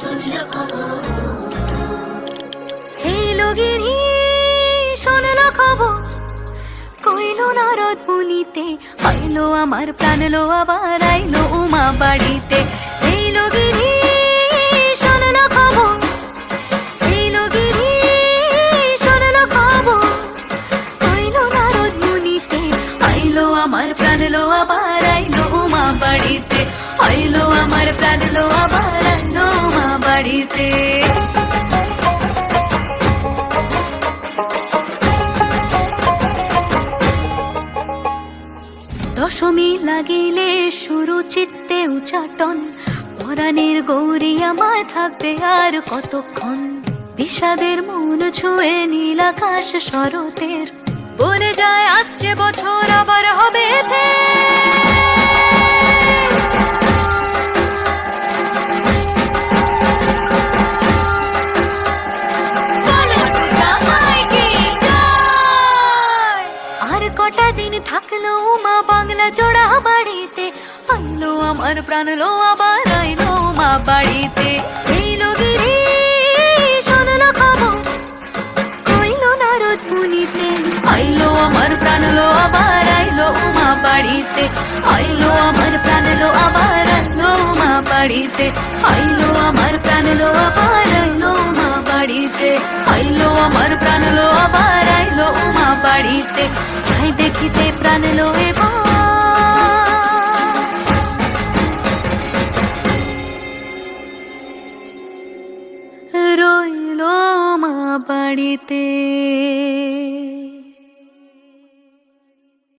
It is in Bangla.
শুনলো খবর। হে লগিনী শুনলো খবর, কইলো নারদ মুনিতে, আইলো আমার প্রাণ লো আবার আইলো উমা বাড়িতে। হে লগিনী শুনলো খবর, হে লগিনী শুনলো খবর, কইলো নারদ মুনিতে, আইলো আমার প্রাণ লো আবার আইলো উমা বাড়িতে, আইলো আমার প্রাণ লো আবার আইলো উমা বাড়িতে। দশমী লাগিলে শুরু চিত্তে উচাটন, পরাণের গৌরী আমার থাকবে আর কতক্ষণ। বিষাদের মন ছুঁয়ে নীল আকাশ শরতের, বলে যায় আসছে বছর আবার হবে আর কটা দিন থাকলো উমা বাংলা জোড়া বাড়িতে, আইলো আমার প্রাণ লো আবার আইলো উমা বাড়িতে। এই লগিনী শুনলো খবর, কইলো নারদ মুনিতে, আইলো আমার প্রাণ লো আবার আইলো উমা বাড়িতে, আইলো আমার প্রাণ লো আবার আইলো উমা বাড়িতে, আইলো আমার প্রাণ লো আবার আইলো উমা বাড়িতে, আইলো আমার প্রাণ লো আবার আইলো উমা বাড়িতে। যাই দেখিতে প্রাণ লো এবার রইলো মা বাড়িতে।